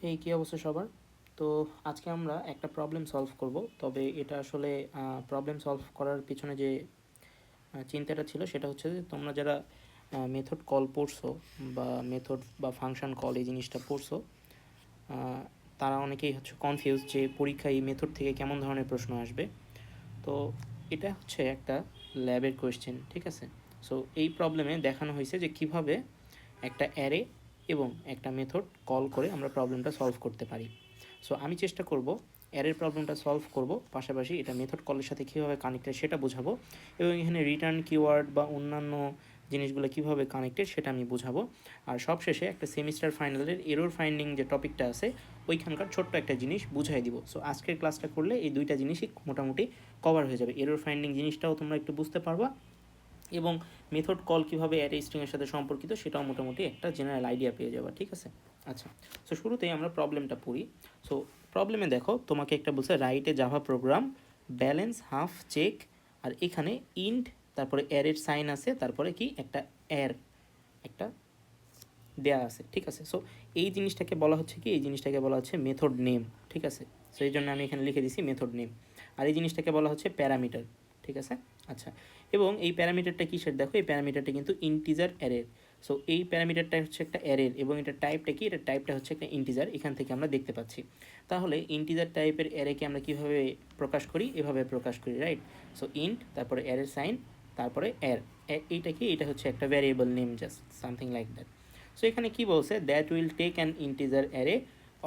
এই কী অবস্থা সবার? তো আজকে আমরা একটা প্রবলেম সলভ করব। তবে এটা আসলে প্রবলেম সলভ করার পিছনে যে চিন্তাটা ছিল সেটা হচ্ছে যে তোমরা যারা মেথড কল পড়ছো বা মেথড বা ফাংশন কল এই জিনিসটা পড়ছো, তারা অনেকেই হচ্ছে কনফিউজ যে পরীক্ষায় এই মেথড থেকে কেমন ধরনের প্রশ্ন আসবে। তো এটা হচ্ছে একটা ল্যাবের কোয়েশ্চেন, ঠিক আছে? সো এই প্রবলেমে দেখানো হয়েছে যে কিভাবে একটা অ্যারে এবং একটা মেথড কল করে আমরা প্রবলেমটা সলভ করতে পারি। সো আমি চেষ্টা করব অ্যারের প্রবলেমটা সলভ করব, পাশাপাশি এটা মেথড কলের সাথে কীভাবে কানেক্টেড সেটা বোঝাবো, এবং এখানে রিটার্ন কিওয়ার্ড বা অন্যান্য জিনিসগুলো কীভাবে কানেক্টেড সেটা আমি বোঝাবো। আর সবশেষে একটা সেমিস্টার ফাইনালের এরর ফাইন্ডিং যে টপিকটা আছে ওইখানকার ছোট্ট একটা জিনিস বুঝাই দিব। সো আজকের ক্লাসটা করলে এই দুইটা জিনিসই মোটামুটি কভার হয়ে যাবে। এরর ফাইন্ডিং জিনিসটাও তোমরা একটু বুঝতে পারবা, এবং মেথড কল কীভাবে অ্যারে স্ট্রিংয়ের সাথে সম্পর্কিত সেটাও মোটামুটি একটা জেনারেল আইডিয়া পেয়ে যাবে, ঠিক আছে? আচ্ছা, সো শুরুতেই আমরা প্রবলেমটা পড়ি। সো প্রবলেমে দেখো তোমাকে একটা বলছে write a Java program balance half check, আর এখানে ইন্ট, তারপরে অ্যারের সাইন আছে, তারপরে কি একটা অ্যার একটা দেয়া আছে, ঠিক আছে? সো এই জিনিসটাকে বলা হচ্ছে কি, এই জিনিসটাকে বলা হচ্ছে মেথড নেম, ঠিক আছে? সো এই জন্য আমি এখানে লিখে দিছি মেথড নেম। আর এই জিনিসটাকে বলা হচ্ছে প্যারামিটার, ঠিক আছে? আচ্ছা, এবং এই প্যারামিটারটা কিসের দেখো, এই প্যারামিটারটা কিন্তু ইন্টিজার অ্যারের। সো এই প্যারামিটারটা হচ্ছে একটা অ্যারের, এবং এটা টাইপটা কি, এটা টাইপটা হচ্ছে একটা ইন্টিজার, এখান থেকে আমরা দেখতে পাচ্ছি। তাহলে ইন্টিজার টাইপের অ্যারেকে আমরা কীভাবে প্রকাশ করি, এভাবে প্রকাশ করি, রাইট? সো ইন্ট, তারপরে অ্যারের সাইন, তারপরে অ্যার। এইটা কি, এটা হচ্ছে একটা variable name, just something like that. So এখানে কি বলছে, that will take an integer array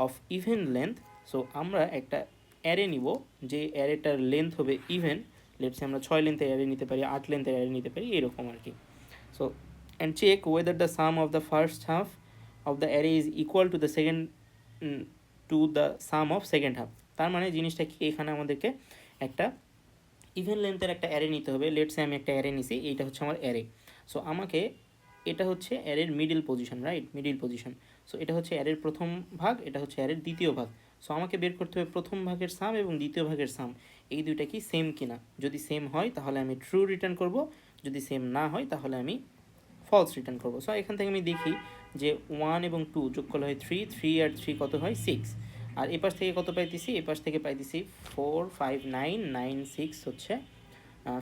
of even length. So আমরা একটা অ্যারে নিব যে অ্যারেটার লেন্থ হবে ইভেন। লেটসে আমরা 6 লেন্থের অ্যারে নিতে পারি, 8 লেন্থের অ্যারে নিতে পারি, এরকম আর কি। So and check whether the sum of the first half of the array is equal to the second, to the sum of second half. তার মানে জিনিসটা কি, এখানে আমাদেরকে একটা ইভেন লেন্থের একটা অ্যারে নিতে হবে। লেটসে আমি একটা অ্যারে নিছি, এইটা হচ্ছে আমার অ্যারে। সো আমাকে, এটা হচ্ছে অ্যারের middle position, right? Middle position. So এটা হচ্ছে অ্যারের প্রথম ভাগ, এটা হচ্ছে অ্যারের দ্বিতীয় ভাগ। সো আমাকে বের করতে হবে প্রথম ভাগের সাম এবং দ্বিতীয় ভাগের সাম, এই দুইটা কি সেম কিনা। যদি সেম হয় তাহলে আমি ট্রু রিটার্ন করব, যদি সেম না হয় তাহলে আমি ফলস রিটার্ন করবো। সো এখান থেকে আমি দেখি যে 1 এবং 2 যোগ করলে হয় 3, 3 আর 3 কত হয় 6। আর এপাশ থেকে কত পাইতেছি, এপাশ থেকে পাইতেছি 4, 5, 9, 9, 6 হচ্ছে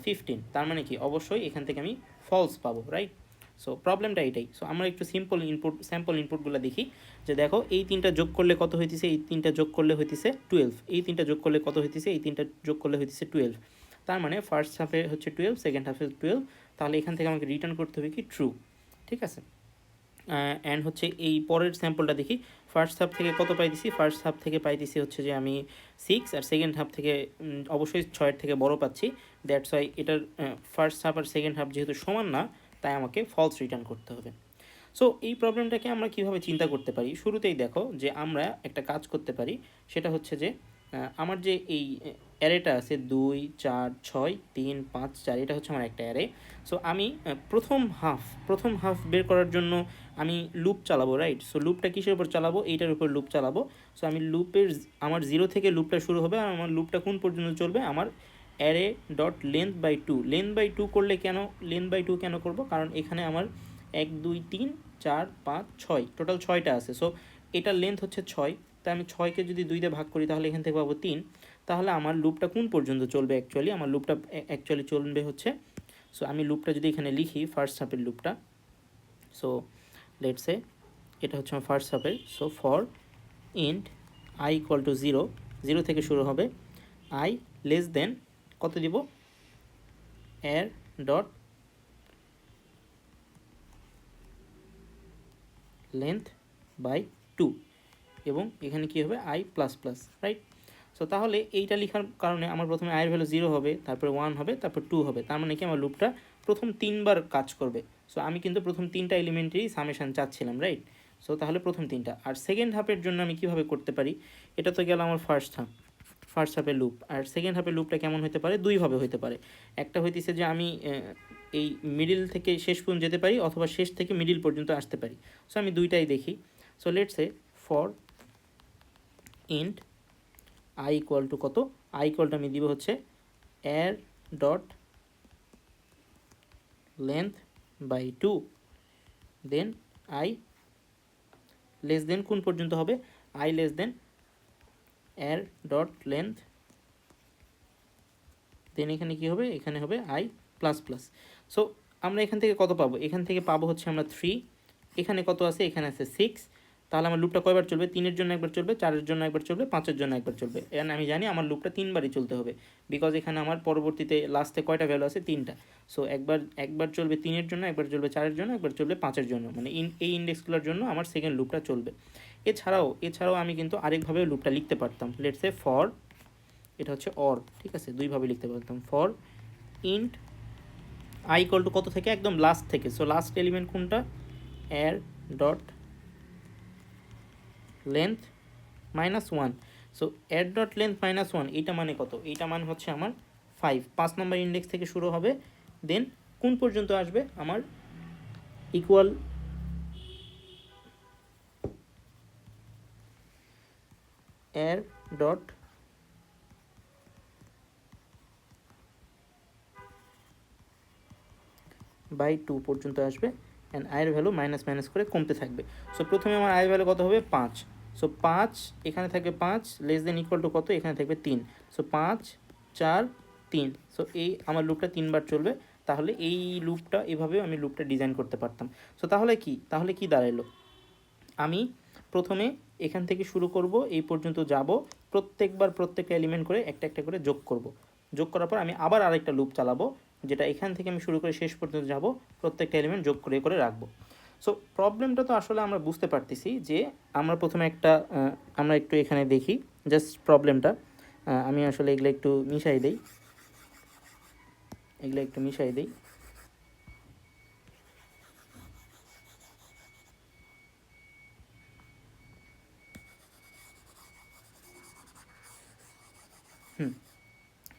15। তার মানে কি, অবশ্যই এখান থেকে আমি ফলস পাবো, রাইট? সো প্রবলেমটা এটাই। সো আমরা একটু স্যাম্পল ইনপুটগুলো দেখি। যে দেখো, এই তিনটা যোগ করলে কত হইতেছে, এই তিনটা যোগ করলে হইতেছে 12, এই তিনটা যোগ করলে কত হইতেছে, এই তিনটা যোগ করলে হইতেছে 12। তার মানে ফার্স্ট হাফে হচ্ছে 12, সেকেন্ড হাফে 12। তাহলে এখান থেকে আমাকে রিটার্ন করতে হবে কি ট্রু, ঠিক আছে? অ্যান্ড হচ্ছে এই পরের স্যাম্পলটা দেখি। ফার্স্ট হাফ থেকে কত পাইতেছি, ফার্স্ট হাফ থেকে পাইতেছি হচ্ছে যে আমি 6, আর সেকেন্ড হাফ থেকে অবশ্যই 6-এর থেকে বড় পাচ্ছি। দ্যাটস ওয়াই এটার ফার্স্ট হাফ আর সেকেন্ড হাফ যেহেতু সমান না, তাই আমাকে ফলস রিটার্ন করতে হবে। সো এই প্রবলেমটাকে আমরা কীভাবে চিন্তা করতে পারি, শুরুতেই দেখো যে আমরা একটা কাজ করতে পারি। সেটা হচ্ছে যে আমার যে এই অ্যারেটা আছে 2, 4, 6, 3, 5, 4, এটা হচ্ছে আমার একটা অ্যারে। সো আমি প্রথম হাফ বের করার জন্য আমি লুপ চালাবো, রাইট? সো লুপটা কিসের উপর চালাবো, এইটার উপর লুপ চালাবো। সো আমি আমার 0 থেকে লুপটা শুরু হবে, আর আমার লুপটা কোন পর্যন্ত চলবে, আমার array dot length by 2। Length by 2 করলে কেন, লেন্থ বাই 2 কেন করবো, কারণ এখানে আমার 1, 2, 3, 4, 5, 6, টোটাল 6টা আছে। সো এটার লেন্থ হচ্ছে 6, তাই আমি 6কে যদি 2 দিয়ে ভাগ করি তাহলে এখান থেকে পাবো 3। তাহলে আমার লুপটা কোন পর্যন্ত চলবে, অ্যাকচুয়ালি আমার লুপটা অ্যাকচুয়ালি চলবে হচ্ছে, সো আমি লুপটা যদি এখানে লিখি, ফার্স্ট হাফের লুপটা। সো লেটসে এটা হচ্ছে আমার ফার্স্ট হাফের। So for int i equal to 0, 0 থেকে শুরু হবে, আই লেস দেন কত দিব, এর ডট লেন্থ বাই 2, এবং এখানে কী হবে I plus plus, right? So তাহলে এইটা লেখার কারণে আমার প্রথমে আয়ের ভ্যালু 0 হবে, তারপরে 1 হবে, তারপর 2 হবে। তার মানে কি, আমার লুপটা প্রথম 3বার কাজ করবে। সো আমি কিন্তু প্রথম 3টা এলিমেন্টেরই সামেশান চাচ্ছিলাম, রাইট? সো তাহলে প্রথম 3টা। আর সেকেন্ড হাফের জন্য আমি কীভাবে করতে পারি, এটা তো গেল আমার ফার্স্ট হাফের লুপ। আর সেকেন্ড হাফের লুপটা কেমন হতে পারে, দুইভাবে হতে পারে। একটা হইতেছে যে আমি এই মিডিল থেকে শেষ পর্যন্ত যেতে পারি, অথবা শেষ থেকে মিডিল পর্যন্ত আসতে পারি। সো আমি দুইটাই দেখি। So let's say for int i equal to কত, আই ইকুয়াল টু আমি দিব হচ্ছে এর dot length by 2, then i less than কোন পর্যন্ত হবে, আই লেস দেন এর ডট লেন্থ, দেন এখানে কী হবে, এখানে হবে আই প্লাস প্লাস। সো আমরা এখান থেকে কত পাবো, এখান থেকে পাবো হচ্ছে আমরা 3, এখানে কত আছে, এখানে আছে 6, তাহলে আমার লুপটা কয়বার চলবে, 3-এর জন্য একবার চলবে, 4-এর জন্য একবার চলবে, 5-এর জন্য একবার চলবে। এন্ড আমি জানি আমার লুপটা 3বারই চলতে হবে, বিকজ এখানে আমার পরবর্তীতে লাস্টে কয়টা ভ্যালু আছে, 3টা। সো একবার চলবে 3-এর জন্য, একবার চলবে 4-এর জন্য, একবার চলবে 5-এর জন্য, মানে এই ইন্ডেক্সগুলোর জন্য আমার সেকেন্ড লুপটা চলবে। এছাড়াও আমি কিন্তু আরেকভাবে লুপটা লিখতে পারতাম, লেটস সে ফর, এটা হচ্ছে অর, ঠিক আছে, দুইভাবে লিখতে পারতাম। For int i equal to কত থেকে, একদম লাস্ট থেকে, সো লাস্ট এলিমেন্ট কোনটা, এর ডট লেন্থ -1, সো এর ডট লেন্থ -1, এইটা মানে কত, এইটা মানে হচ্ছে আমার 5 নম্বর ইন্ডেক্স থেকে শুরু হবে, দেন কোন পর্যন্ত আসবে, আমার ইকুয়াল এর ডট বাই 2 পর্যন্ত আসবে, অ্যান্ড আয়ের ভ্যালু মাইনাস মাইনাস করে কমতে থাকবে। সো প্রথমে আমার আয়ের ভ্যালু কত হবে, 5, সো 5 এখানে থাকবে 5 লেস দেন ইকুয়াল টু কত, এখানে থাকবে 3, সো 5 4 3, সো এই আমার লুপটা 3বার চলবে। তাহলে এই লুপটা এভাবেও আমি লুপটা ডিজাইন করতে পারতাম। সো তাহলে কি দাঁড়ালো, আমি প্রথমে এখান থেকে শুরু করব, এই পর্যন্ত যাব, প্রত্যেকবার প্রত্যেকটা এলিমেন্ট করে একটা একটা করে যোগ করব, যোগ করার পর আমি আবার আরেকটা লুপ চালাবো, যেটা এখান থেকে আমি শুরু করে শেষ পর্যন্ত যাব, প্রত্যেকটা এলিমেন্ট যোগ করে করে রাখবো। সো প্রবলেমটা তো আসলে আমরা বুঝতে পারতেছি যে আমরা প্রথমে আমরা একটু এখানে দেখি জাস্ট প্রবলেমটা, আমি আসলে এগুলো একটু মিশাই দিই।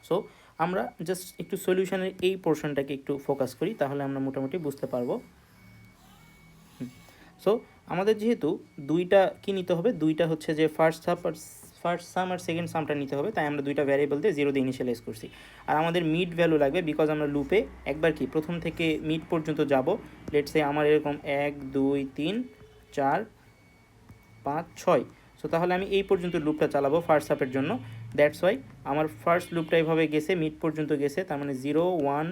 সো আমরা জাস্ট একটু সলিউশনের এই পোর্শনটাকে একটু ফোকাস করি, তাহলে আমরা মোটামুটি বুঝতে পারবো। সো আমাদের যেহেতু দুইটা কি নিতে হবে, দুইটা হচ্ছে যে ফার্স্ট সাম আর সেকেন্ড সামটা নিতে হবে, তাই আমরা দুইটা ভ্যারিয়েবল দিয়ে 0 দিয়ে ইনিশিয়ালাইজ করছি। আর আমাদের মিড ভ্যালু লাগবে, বিকজ আমরা লুপে একবার কি প্রথম থেকে মিড পর্যন্ত যাব, লেটস সে আমার এরকম 1 2 3 4 5 6, সো তাহলে আমি এই পর্যন্ত লুপটা চালাবো ফার্স্ট হাফের জন্য। দ্যাটস ওয়াই আমার ফার্স্ট লুপটা এভাবে গেছে, মিড পর্যন্ত গেছে, তার মানে 0 1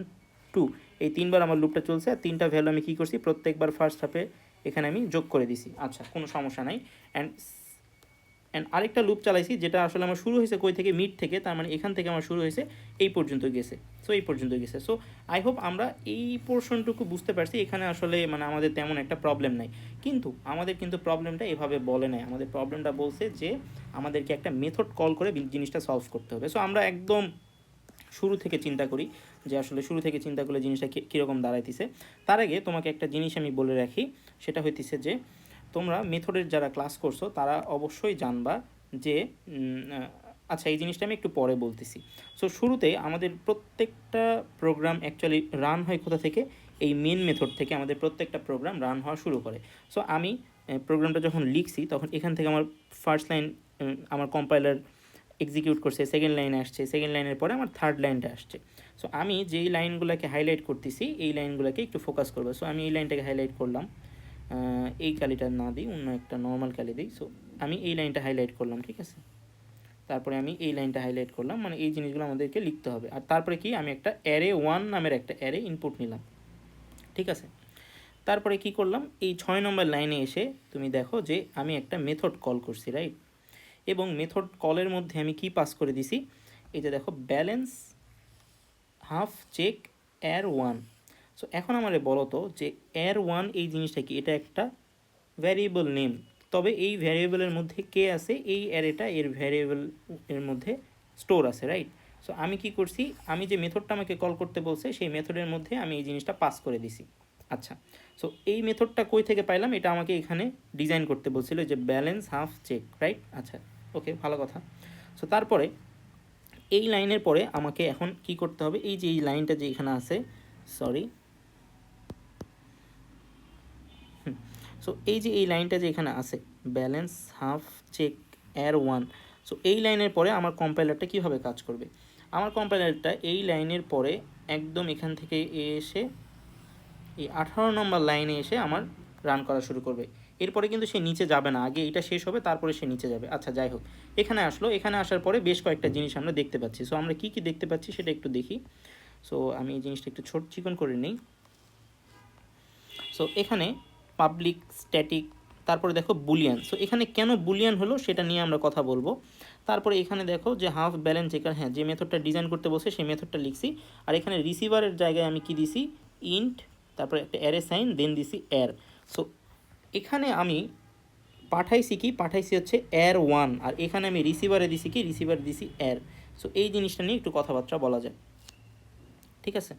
2, এই 3বার আমার লুপটা চলছে। আর 3টা ভ্যালু আমি কী করছি, প্রত্যেকবার ফার্স্ট হাফে এখানে আমি যোগ করে দিছি। আচ্ছা, কোনো সমস্যা নাই। অ্যান্ড আরেকটা লুপ চালাইছি, যেটা আসলে আমার শুরু হয়েছে কই থেকে, মিড থেকে, তার মানে এখান থেকে আমার শুরু হয়েছে, এই পর্যন্ত গেছে। সো এই পর্যন্ত গেছে। সো আই হোপ আমরা এই পোর্শনটুকু বুঝতে পারছি। এখানে আসলে মানে আমাদের তেমন একটা প্রবলেম নাই, কিন্তু আমাদের কিন্তু প্রবলেমটা এভাবে বলে নাই। আমাদের প্রবলেমটা বলছে যে আমাদেরকে একটা মেথড কল করে জিনিসটা সলভ করতে হবে। সো আমরা একদম শুরু থেকে চিন্তা করি যে আসলে শুরু থেকে চিন্তা করলে জিনিসটা কীরকম দাঁড়াইতেছে। তার আগে তোমাকে একটা জিনিস আমি বলে রাখি, সেটা হইতেছে যে তোমরা মেথডের যারা ক্লাস করছো তারা অবশ্যই জানবা যে আচ্ছা, এই জিনিসটা আমি একটু পরে বলতেছি। সো শুরুতে আমাদের প্রত্যেকটা প্রোগ্রাম অ্যাকচুয়ালি রান হয় কোথা থেকে, এই মেন মেথড থেকে আমাদের প্রত্যেকটা প্রোগ্রাম রান হওয়া শুরু করে। সো আমি প্রোগ্রামটা যখন লিখছি তখন এখান থেকে আমার ফার্স্ট লাইন আমার কম্পাইলার এক্সিকিউট করছে, সেকেন্ড লাইনে আসছে, সেকেন্ড লাইনের পরে আমার থার্ড লাইনটা আসছে। সো আমি যেই লাইনগুলোকে হাইলাইট করতেছি এই লাইনগুলোকে একটু ফোকাস করবো। সো আমি এই লাইনটাকে হাইলাইট করলাম, এই কালিটা না দিই, অন্য একটা নর্মাল কালি দিই। সো আমি এই লাইনটা হাইলাইট করলাম, ঠিক আছে, তারপরে আমি এই লাইনটা হাইলাইট করলাম, মানে এই জিনিসগুলো আমাদেরকে লিখতে হবে। আর তারপরে কি, আমি একটা অ্যারে 1 নামের একটা অ্যারে ইনপুট নিলাম, ঠিক আছে। তারপরে কি করলাম, এই 6 নম্বর লাইনে এসে তুমি দেখো যে আমি একটা মেথড কল করছি, রাইট। এবং মেথড কলের মধ্যে আমি কি পাস করে দিছি, এই যে দেখো ব্যালেন্স হাফ চেক এর 1। সো এখন আমারে বলো তো যে এর 1 এই জিনিসটা কি, এটা একটা ভ্যারিয়েবল নেম, তবে এই ভ্যারিয়েবলের মধ্যে কে আছে, এই অ্যারেটা এর ভ্যারিয়েবল এর মধ্যে স্টোর আছে, রাইট। সো আমি কি করছি, আমি যে মেথডটা আমাকে কল করতে বলছে সেই মেথডের মধ্যে আমি এই জিনিসটা পাস করে দিছি। আচ্ছা, সো এই মেথডটা কই থেকে পাইলাম, এটা আমাকে এখানে ডিজাইন করতে বলছিল যে ব্যালেন্স হাফ চেক, রাইট। আচ্ছা, ওকে, ভালো কথা। সো তারপরে এই লাইনের পরে আমাকে এখন কি করতে হবে, এই যে এই লাইনটা যে এখানে আছে, সরি, সো এই যে এই লাইনটা যে এখানে আছে ব্যালেন্স হাফ চেক এর 1, সো এই লাইনের পরে আমার কম্পাইলারটা কীভাবে কাজ করবে, আমার কম্পাইলারটা এই লাইনের পরে একদম এখান থেকে এসে এই 18 নম্বর লাইনে এসে আমার রান করা শুরু করবে। এরপরে কিন্তু সে নিচে যাবে না, আগে এটা শেষ হবে তারপরে সে নিচে যাবে। আচ্ছা যাই হোক, এখানে আসলো, এখানে আসার পরে বেশ কয়েকটা জিনিস আমরা দেখতে পাচ্ছি। সো আমরা কী কী দেখতে পাচ্ছি সেটা একটু দেখি। সো আমি এই জিনিসটা একটু ছোট চিকন করে নিই। সো এখানে পাবলিক, স্ট্যাটিক, তারপরে দেখো বুলিয়ান। সো এখানে কেন বুলিয়ান হলো সেটা নিয়ে আমরা কথা বলবো। তারপরে এখানে দেখো যে হাফ ব্যালেন্স চেকার, হ্যাঁ যে মেথডটা ডিজাইন করতে বসে সেই মেথডটা লিখছি। আর এখানে রিসিভারের জায়গায় আমি কি দিছি, ইন্ট, তারপরে একটা অ্যারে সাইন, দেন দিছি এর। সো এখানে আমি পাঠাইছি হচ্ছে এর ওয়ান, আর এখানে আমি রিসিভারে দিছি কি, রিসিভারে দিছি এর। সো এই জিনিসটা নিয়ে একটু কথাবার্তা বলা যায়, ঠিক আছে?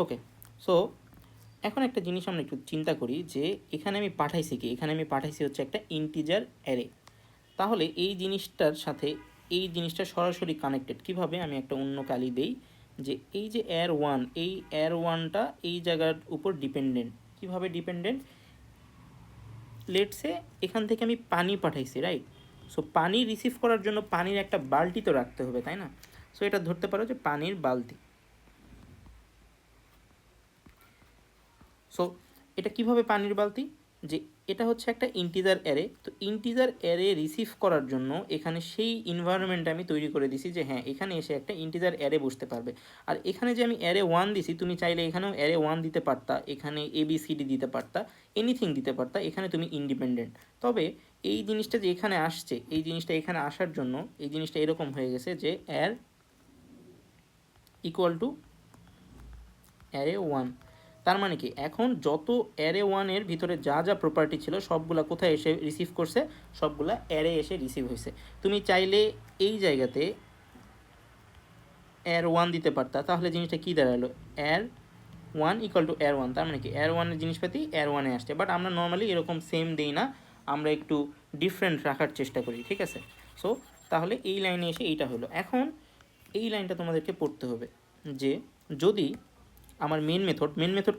ওকে, সো এখন একটা জিনিস আমরা একটু চিন্তা করি যে এখানে আমি পাঠাইছি কি, এখানে আমি পাঠাইছি হচ্ছে একটা ইন্টিজার অ্যারে। তাহলে এই জিনিসটার সাথে এই জিনিসটা সরাসরি কানেক্টেড কীভাবে, আমি একটা অন্য কালি দেই যে এই যে এর ওয়ান, এই এর ওয়ানটা এই জায়গার উপর ডিপেন্ডেন্ট। কীভাবে ডিপেন্ডেন্ট? লেটসে এখান থেকে আমি পানি পাঠাইছি, রাইট? সো পানি রিসিভ করার জন্য পানির একটা বালতি তো রাখতে হবে, তাই না? সো এটা ধরতে পারো যে পানির বালতি। সো এটা কিভাবে পানির বালতি, যে এটা হচ্ছে একটা ইন্টিজার অ্যারে। তো ইন্টিজার অ্যারে রিসিভ করার জন্য এখানে সেই ইনভায়রনমেন্ট আমি তৈরি করে দিছি যে হ্যাঁ এখানে এসে একটা ইন্টিজার অ্যারে বসতে পারবে। আর এখানে যে আমি অ্যারে ওয়ান দিছি, তুমি চাইলে এখানেও অ্যারে ওয়ান দিতে পারতা, এখানে ABCD দিতে পারতা, এনিথিং দিতে পারতা, এখানে তুমি ইন্ডিপেন্ডেন্ট। তবে এই জিনিসটা যে এখানে আসছে, এই জিনিসটা এখানে আসার জন্য এই জিনিসটা এরকম হয়ে গেছে যে অ্যার ইকুয়াল টু অ্যারে ওয়ান। তার মানে কি, এখন যত অ্যারে ওয়ানের ভিতরে যা যা প্রপার্টি ছিল সবগুলা কোথায় এসে রিসিভ করছে, সবগুলা অ্যারে এসে রিসিভ হয়েছে। তুমি চাইলে এই জায়গাতে অ্যার ওয়ান দিতে পারতা, তাহলে জিনিসটা কী দাঁড়ালো, অ্যার ওয়ান ইকুয়াল টু অ্যার ওয়ান। তার মানে কি অ্যার ওয়ানের জিনিসপাতি অ্যার ওয়ানে আসছে। বাট আমরা নর্মালি এরকম সেম দিই না, আমরা একটু ডিফারেন্ট রাখার চেষ্টা করি, ঠিক আছে? সো তাহলে এই লাইনে এসে এইটা হলো। এখন এই লাইনটা তোমাদেরকে পড়তে হবে যে যদি আমার মেন মেথড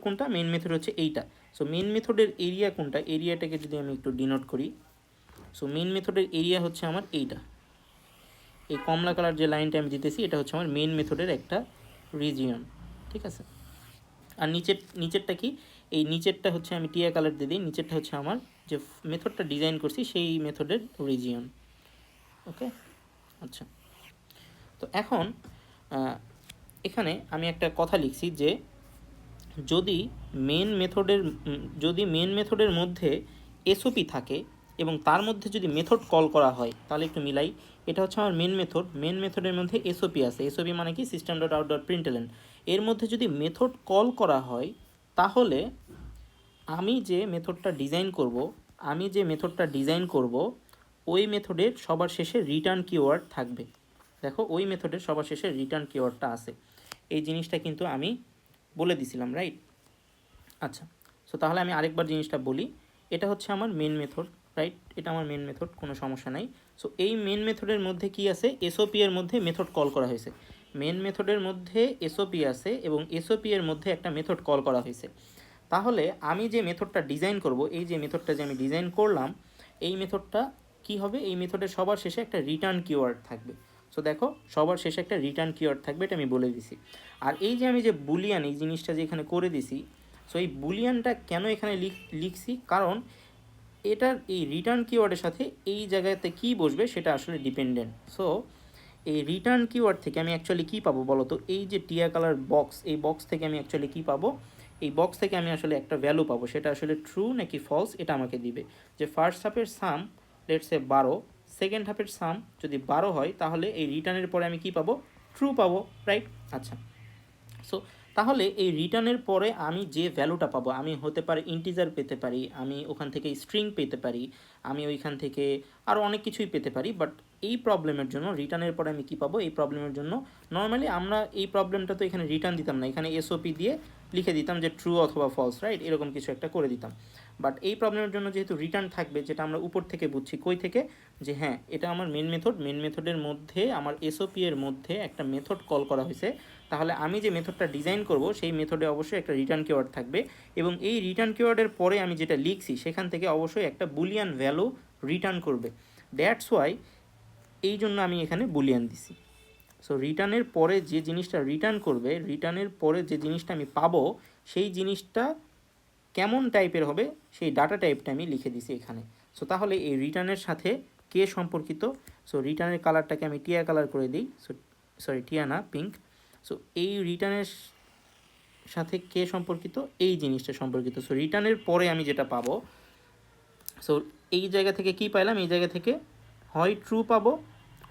কোনটা, মেন মেথড হচ্ছে এইটা। সো মেন মেথডের এরিয়া কোনটা, এরিয়াটাকে যদি আমি একটু ডিনোট করি, সো মেন মেথডের এরিয়া হচ্ছে আমার এইটা, এই কমলা কালার যে লাইনটা আমি দিতেছি এটা হচ্ছে আমার মেন মেথডের একটা রিজিয়ন, ঠিক আছে? আর নিচেরটা কি, এই নিচেরটা হচ্ছে আমি টিয়া কালার দিয়ে দিই, নিচেরটা হচ্ছে আমার যে মেথডটা ডিজাইন করছি সেই মেথডের রিজিয়ন। ওকে, আচ্ছা। তো এখন এখানে আমি একটা কথা লিখছি যে যদি মেন মেথডের মধ্যে এসওপি থাকে এবং তার মধ্যে যদি মেথড কল করা হয়, তাহলে একটু মিলাই, এটা হচ্ছে আমার মেন মেথডের মধ্যে এসওপি আছে, এসওপি মানে কি সিস্টেম ডট আউট ডট প্রিন্টএলএন। এর মধ্যে যদি মেথড কল করা হয় তাহলে আমি যে মেথডটা ডিজাইন করব ওই মেথডের সবার শেষে রিটার্ন কিওয়ার্ড থাকবে। দেখো ওই মেথডের সবার শেষে রিটার্ন কিওয়ার্ডটা আছে, এই জিনিসটা কিন্তু আমি বলে দিছিলাম, রাইট? আচ্ছা, সো তাহলে আমি আরেকবার জিনিসটা বলি, এটা হচ্ছে আমার মেন মেথড, রাইট? এটা আমার মেন মেথড, কোনো সমস্যা নাই। সো এই মেন মেথডের মধ্যে কি আছে, এসওপি এর মধ্যে মেথড কল করা হয়েছে। মেন মেথডের মধ্যে এসওপি আছে এবং এসওপি এর মধ্যে একটা মেথড কল করা হয়েছে। তাহলে আমি যে মেথডটা ডিজাইন করব, এই যে মেথডটা যে আমি ডিজাইন করলাম, এই মেথডটা কি হবে, এই মেথডের সবার শেষে একটা রিটার্ন কিওয়ার্ড থাকবে। সো দেখো সবার শেষে একটা রিটার্ন কিওয়ার্ড থাকবে, এটা আমি বলে দিছি। আর এই যে আমি যে বুলিয়ান এই জিনিসটা যে এখানে করে দিছি, সো এই বুলিয়ানটা কেন এখানে লিখছি, কারণ এটার এই রিটার্ন কিওয়ার্ডের সাথে এই জায়গাতে কি বসবে সেটা আসলে ডিপেন্ডেন্ট। সো এই রিটার্ন কিওয়ার্ড থেকে আমি অ্যাকচুয়ালি কী পাবো বলো তো, এই যে টিয়া কালার বক্স, এই বক্স থেকে আমি অ্যাকচুয়ালি কী পাবো, এই বক্স থেকে আমি আসলে একটা ভ্যালু পাবো, সেটা আসলে ট্রু নাকি ফলস এটা আমাকে দিবে। যে ফার্স্ট হাফের সাম লেটসে 12, সেকেন্ড হাফের সাম যদি 12 হয় তাহলে এই রিটার্নের পরে আমি কী পাবো, ট্রু পাবো, রাইট? আচ্ছা, সো তাহলে এই রিটার্নের পরে আমি যে ভ্যালুটা পাবো, আমি হতে পারে ইন্টিজার পেতে পারি, আমি ওখান থেকে স্ট্রিং পেতে পারি, আমি ওইখান থেকে আরও অনেক কিছুই পেতে পারি। বাট এই প্রবলেমের জন্য রিটার্নের পরে আমি কী পাবো, এই প্রবলেমের জন্য নর্মালি আমরা এই প্রবলেমটা তো এখানে রিটার্ন দিতাম না, এখানে এসওপি দিয়ে লিখে দিতাম যে ট্রু অথবা ফলস, রাইট? এরকম কিছু একটা করে দিতাম। বাট এই প্রবলেমের জন্য যেহেতু রিটার্ন থাকবে, যেটা আমরা উপর থেকে বুঝছি, কই থেকে, যে হ্যাঁ এটা আমার মেন মেথডের মধ্যে আমার এসওপি এর মধ্যে একটা মেথড কল করা হয়েছে, তাহলে আমি যে মেথডটা ডিজাইন করব সেই মেথডে অবশ্যই একটা রিটার্ন কিওয়ার্ড থাকবে এবং এই রিটার্ন কিওয়ার্ডের পরে আমি যেটা লিখছি সেখান থেকে অবশ্যই একটা বুলিয়ান ভ্যালু রিটার্ন করবে। দ্যাটস ওয়াই এই জন্য আমি এখানে বুলিয়ান দিছি। সো রিটার্নের পরে যে জিনিসটা রিটার্ন করবে, রিটার্নের পরে যে জিনিসটা আমি পাবো সেই জিনিসটা কেমন টাইপের হবে সেই ডাটা টাইপটা আমি লিখে দিছি এখানে। সো তাহলে এই রিটার্নের সাথে কে সম্পর্কিত, সো রিটার্নের কালারটাকে আমি টিয়া কালার করে দিই, সো সরি টিয়া না, পিঙ্ক। সো এই রিটার্নের সাথে কে সম্পর্কিত, এই জিনিসটা সম্পর্কিত। সো রিটার্নের পরে আমি যেটা পাবো, সো এই জায়গা থেকে কি পাইলাম, এই জায়গা থেকে হয় ট্রু পাবো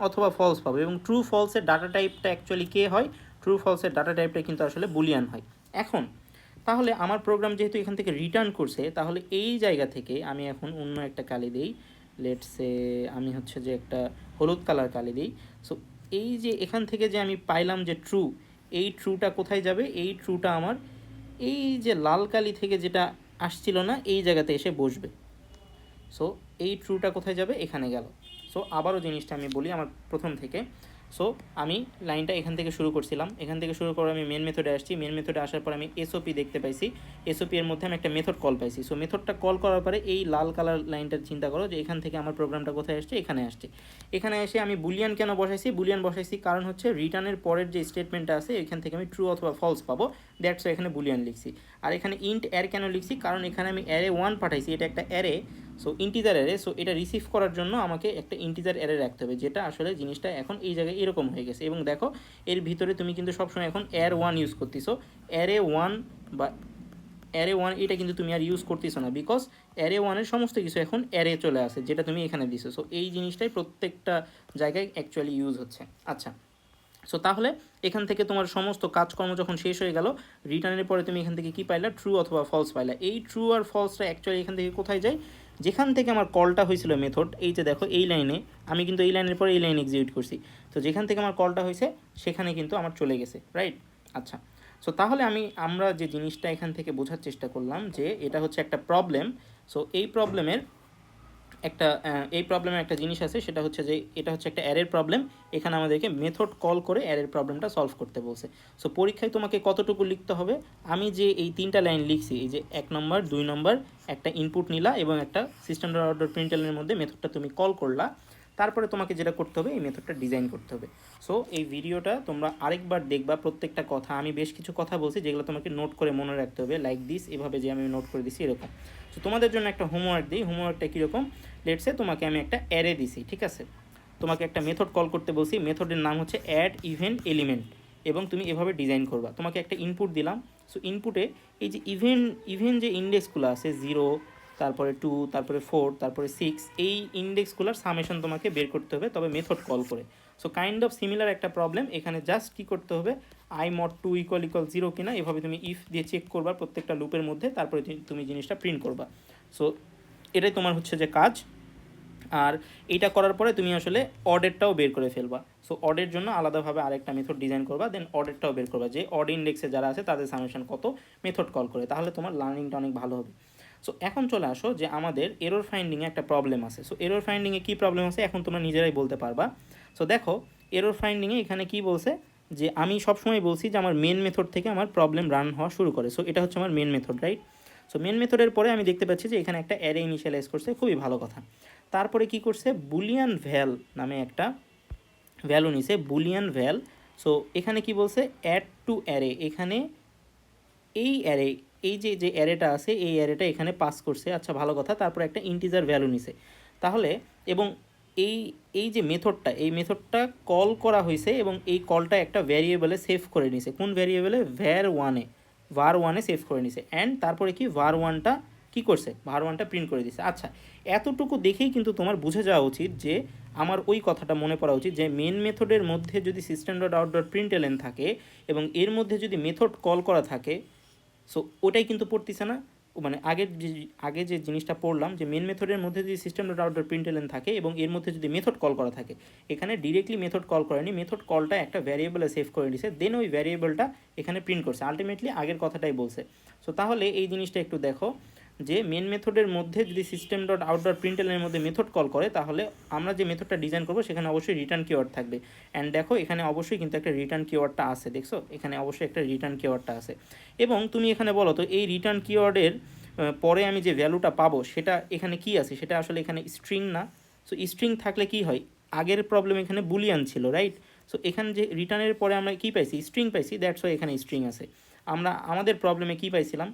অথবা ফলস পাবো, এবং ট্রু ফলসের ডাটা টাইপটা অ্যাকচুয়ালি কে হয়, ট্রু ফলসের ডাটা টাইপটা কিন্তু আসলে বুলিয়ান হয়। এখন তাহলে আমার প্রোগ্রাম যেহেতু এখান থেকে রিটার্ন করছে, তাহলে এই জায়গা থেকে আমি এখন অন্য একটা কালি দিই, লেটসে আমি হচ্ছে যে একটা হলুদ কালার কালি দিই। সো এই যে এখান থেকে যে আমি পাইলাম যে ট্রু, এই ট্রুটা কোথায় যাবে, এই ট্রুটা আমার এই যে লাল কালি থেকে যেটা আসছিল না, এই জায়গাতে এসে বসবে। সো এই ট্রুটা কোথায় যাবে, এখানে গেল। সো আবারও জিনিসটা আমি বলি আমার প্রথম থেকে। সো আমি লাইনটা এখান থেকে শুরু করছিলাম, এখান থেকে শুরু করে আমি মেন মেথডে আসছি, মেন মেথডে আসার পর আমি এসওপি দেখতে পাইছি, এসওপি এর মধ্যে আমি একটা মেথড কল পাইছি। সো মেথডটা কল করার পরে এই লাল কালার লাইনটা চিন্তা করো যে এখান থেকে আমার প্রোগ্রামটা কোথায় আসছে, এখানে আসছে। এখানে এসে আমি বুলিয়ান কেন বসাইছি, বুলিয়ান বসাইছি কারণ হচ্ছে রিটার্নের পরের যে স্টেটমেন্টটা আছে এখান থেকে আমি ট্রু অথবা ফলস পাবো, দ্যাটস এখানে বুলিয়ান লিখছি। আর এখানে ইন্ট অ্যারে কেন লিখছি, কারণ এখানে আমি অ্যারে 1 পাঠাইছি, এটা একটা array, so integer array. So এটা রিসিভ করার জন্য আমাকে একটা ইন্টিজার অ্যারে রাখতে হবে, যেটা আসলে জিনিসটা এখন এই জায়গায় এরকম হয়ে গেছে। এবং দেখো এর ভিতরে তুমি কিন্তু সবসময় এখন অ্যারে 1 ইউজ করতেছো, অ্যারে 1 বা অ্যারে 1 এটা কিন্তু তুমি আর ইউজ করতেছো না, বিকজ অ্যারে 1-এর সমস্ত কিছু এখন অ্যারে চলে আসে, যেটা তুমি এখানে দিছো। সো এই জিনিসটাই প্রত্যেকটা জায়গায় অ্যাকচুয়ালি ইউজ হচ্ছে। আচ্ছা, সো তাহলে এখান থেকে তোমার সমস্ত কাজকর্ম যখন শেষ হয়ে গেল, রিটার্নের পরে তুমি এখান থেকে কি পাইলা, ট্রু অথবা ফলস পাইলা। এই ট্রু আর ফলসটা অ্যাকচুয়ালি এখান থেকে কোথায় যায়, যেখান থেকে আমার কলটা হয়েছিল মেথড, এই যে দেখো এই লাইনে, আমি কিন্তু এই লাইনের পরে এই লাইন এক্সিকিউট করছি, তো যেখান থেকে আমার কলটা হয়েছে সেখানে কিন্তু আমার চলে গেছে, রাইট। আচ্ছা, সো তাহলে আমরা যে জিনিসটা এখান থেকে বোঝার চেষ্টা করলাম যে এটা হচ্ছে একটা প্রবলেম। সো এই প্রবলেমের একটা জিনিস আছে, সেটা হচ্ছে যে এটা হচ্ছে একটা অ্যারের প্রবলেম, এখানে আমাদেরকে মেথড কল করে অ্যারের প্রবলেমটা সলভ করতে বলছে। সো পরীক্ষায় তোমাকে কতটুকু লিখতে হবে, আমি যে এই 3টা লাইন লিখছি, এই যে 1 নম্বর 2 নম্বর একটা ইনপুট নিলা এবং একটা সিস্টেম ডট আউট ডট প্রিন্টএলএন এর মধ্যে মেথডটা তুমি কল করলা, তারপরে তোমাকে যেটা করতে হবে এই মেথডটা ডিজাইন করতে হবে। সো এই ভিডিওটা তোমরা আরেকবার দেখবা, প্রত্যেকটা কথা আমি বেশ কিছু কথা বলছি যেগুলো তোমাকে নোট করে মনে রাখতে হবে, লাইক দিস, এভাবে যে আমি নোট করে দিছি এরকম। সো তোমাদের জন্য একটা হোমওয়ার্ক দিই, হোমওয়ার্কটা কীরকম, লেটসে তোমাকে আমি একটা অ্যারে দিছি, ঠিক আছে, তোমাকে একটা মেথড কল করতে বলছি, মেথডের নাম হচ্ছে অ্যাড ইভেন্ট এলিমেন্ট, এবং তুমি এভাবে ডিজাইন করবা। তোমাকে একটা ইনপুট দিলাম, সো ইনপুটে এই যে ইভেন্ট যে ইন্ডেক্সগুলো আছে 0, তারপরে 2, তারপরে 4, তারপরে 6, এই ইন্ডেক্সগুলোর সামেশন তোমাকে বের করতে হবে, তবে মেথড কল করে। সো কাইন্ড অফ সিমিলার একটা প্রবলেম, এখানে জাস্ট কী করতে হবে, আই মড 2 = 0 কিনা এভাবে তুমি ইফ দিয়ে চেক করবা প্রত্যেকটা লুপের মধ্যে, তারপরে তুমি জিনিসটা প্রিন্ট করবা। সো এটাই তোমার হচ্ছে যে কাজ। আর এইটা করার পরে তুমি আসলে অর্ডারটাও বের করে ফেলবা। সো অর্ডের জন্য আলাদাভাবে আরেকটা মেথড ডিজাইন করবা, দেন অর্ডারটাও বের করবা যে অড ইন্ডেক্সে যারা আছে তাদের সামেশন কত মেথড কল করে, তাহলে তোমার লার্নিংটা অনেক ভালো হবে। সো এখন চলে আসো যে আমাদের এরর ফাইন্ডিংয়ে একটা প্রবলেম আছে। সো এরর ফাইন্ডিংয়ে কী প্রবলেম আছে এখন তোমরা নিজেরাই বলতে পারবা। সো দেখো এরর ফাইন্ডিংয়ে এখানে কি বলছে, যে আমি সবসময় বলছি যে আমার মেন মেথড থেকে আমার প্রবলেম রান হওয়া শুরু করে। সো এটা হচ্ছে আমার main method, right. So main মেথডের পরে আমি দেখতে পাচ্ছি যে এখানে একটা অ্যারে ইনিশিয়ালাইজ করছে, খুবই ভালো কথা। তারপরে কি করছে, বুলিয়ান ভ্যাল নামে একটা ভ্যালু নিছে, বুলিয়ান ভ্যাল। সো এখানে কি বলছে, অ্যাড টু অ্যারে, এখানে এই অ্যারে, এই যে অ্যারেটা আছে এই অ্যারেটা এখানে পাস করছে, আচ্ছা ভালো কথা। তারপরে একটা ইন্টিজার ভ্যালু নিছে, তাহলে এবং এই যে মেথডটা, এই মেথডটা কল করা হয়েছে এবং এই কলটা একটা ভ্যারিয়েবলে সেভ করে নিছে, কোন ভ্যারিয়েবলে, var1-এ সেভ করে নিছে। অ্যান্ড তারপরে কি var1টা কী করছে, var1টা প্রিন্ট করে দিছে। আচ্ছা, এতটুকু দেখেই কিন্তু তোমার বুঝে যাওয়া উচিত যে আমার ওই কথাটা মনে পড়া উচিত যে মেন মেথডের মধ্যে যদি সিস্টেম ডট আউট ডট প্রিন্টএলএন থাকে এবং এর মধ্যে যদি মেথড কল করা থাকে, সো ওটাই কিন্তু পড়তেছে না, মানে আগে যে জিনিসটা পড়লাম যে মেন মেথডের মধ্যে যদি সিস্টেম ডট আউট ডট প্রিন্টএলএন থাকে এবং এর মধ্যে যদি মেথড কল করা থাকে, এখানে ডিরেক্টলি মেথড কল করেনি, মেথড কলটা একটা ভ্যারিয়েবলে সেভ করে নিছে, দেন ওই ভ্যারিয়েবলটা এখানে প্রিন্ট করছে, আলটিমেটলি আগের কথাটাই বলছে। সো তাহলে এই জিনিসটা একটু দেখো যে মেন মেথডের মধ্যে যদি সিস্টেম ডট আউট ডট প্রিন্টএলএনের মধ্যে মেথড কল করে, তাহলে আমরা যে মেথডটা ডিজাইন করবো সেখানে অবশ্যই রিটার্ন কিওয়ার্ড থাকবে। অ্যান্ড দেখো এখানে অবশ্যই কিন্তু একটা রিটার্ন কিওয়ার্ডটা আছে, দেখছো এখানে অবশ্যই একটা রিটার্ন কিওয়ার্ডটা আছে। এবং তুমি এখানে বলো তো এই রিটার্ন কিওয়ার্ডের পরে আমি যে ভ্যালুটা পাবো সেটা এখানে কি আছে, সেটা আসলে এখানে স্ট্রিং না। সো স্ট্রিং থাকলে কি হয়, আগের প্রবলেম এখানে বুলিয়ান ছিল, রাইট। সো এখানে যে রিটার্নের পরে আমরা কী পাইছি, স্ট্রিং পাইছি, দ্যাটস ওয়াই এখানে স্ট্রিং আছে। আমরা আমাদের প্রবলেমে কী পাইছিলাম,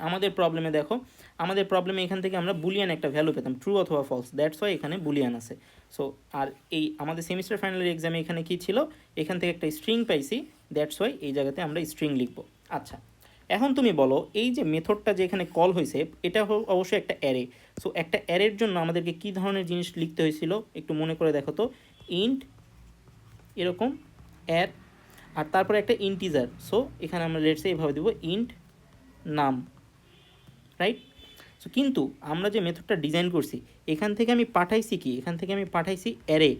আমাদের প্রবলেমে দেখো, আমাদের প্রবলেমে এখান থেকে আমরা বুলিয়ান একটা ভ্যালু পেতাম, ট্রু অথবা ফলস, দ্যাটস ওয়াই এখানে বুলিয়ান আছে। সো আর এই আমাদের সেমিস্টার ফাইনালের এক্সামে এখানে কি ছিল, এখান থেকে একটা স্ট্রিং পাইছি, দ্যাটস ওয়াই এই জায়গাতে আমরা স্ট্রিং লিখবো। আচ্ছা, এখন তুমি বলো এই যে মেথডটা যে এখানে কল হয়েছে এটা অবশ্যই একটা অ্যারে। সো একটা অ্যারের জন্য আমাদেরকে কী ধরনের জিনিস লিখতে হয়েছিল একটু মনে করে দেখো তো, ইন্ট এরকম অ্যার, আর তারপরে একটা ইন্টিজার। সো এখানে আমরা লেটসে এইভাবে দেবো ইন্ট নাম, রাইট? সো কিন্তু আমরা যে মেথডটা ডিজাইন করছি এখান থেকে আমি পাঠাইছি কি, এখান থেকে আমি পাঠাইছি অ্যারে,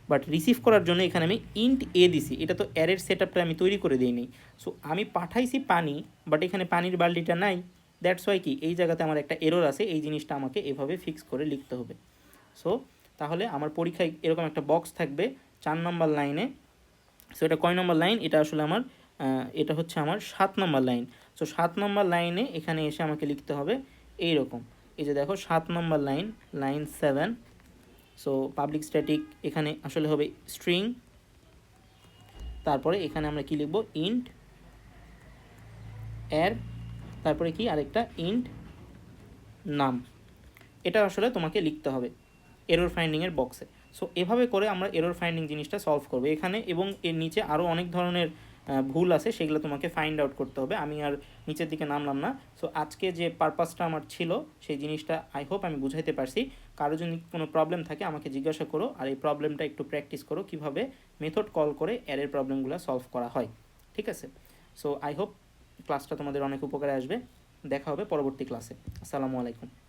বাট রিসিভ করার জন্য এখানে আমি ইন্ট এ দিছি, এটা তো অ্যারের সেট আপটা আমি তৈরি করে দিইনি। সো আমি পাঠাইছি পানি, বাট এখানে পানির বাল্টিটা নাই, দ্যাটস ওয়াই কি এই জায়গাতে আমার একটা এরর আছে, এই জিনিসটা আমাকে এভাবে ফিক্স করে লিখতে হবে। সো তাহলে আমার পরীক্ষায় এরকম একটা বক্স থাকবে 4 নম্বর লাইনে। সো এটা কয় নম্বর লাইন, এটা আসলে আমার এটা হচ্ছে আমার 7 নম্বর লাইন। সো 7 নম্বর লাইনে এখানে এসে আমাকে লিখতে হবে এইরকম, এই যে দেখো 7 number line, line 7। So public static এখানে আসলে হবে স্ট্রিং, তারপরে এখানে আমরা কি লিখব, ইন্ট অ্যার, তারপরে কি আরেকটা ইন্ট নাম। এটা আসলে তোমাকে লিখতে হবে এরর ফাইন্ডিংয়ের বক্সে। সো এভাবে করে আমরা এরর ফাইন্ডিং জিনিসটা সলভ করবো এখানে, এবং এর নিচে আরও অনেক ধরনের ভুল আছে, সেগুলো তোমাকে ফাইন্ড আউট করতে হবে। আমি আর নিচের দিকে নামলাম না। সো আজকে যে পারপাসটা আমার ছিল সেই জিনিসটা আই হোপ আমি বুঝাইতে পারছি। কারো যদি কোনো প্রবলেম থাকে আমাকে জিজ্ঞাসা করো, আর এই প্রবলেমটা একটু প্র্যাকটিস করো কীভাবে মেথড কল করে অ্যারের প্রবলেমগুলো সলভ করা হয়, ঠিক আছে? সো আই হোপ ক্লাসটা তোমাদের অনেক উপকারে আসবে। দেখা হবে পরবর্তী ক্লাসে। আসসালামু আলাইকুম।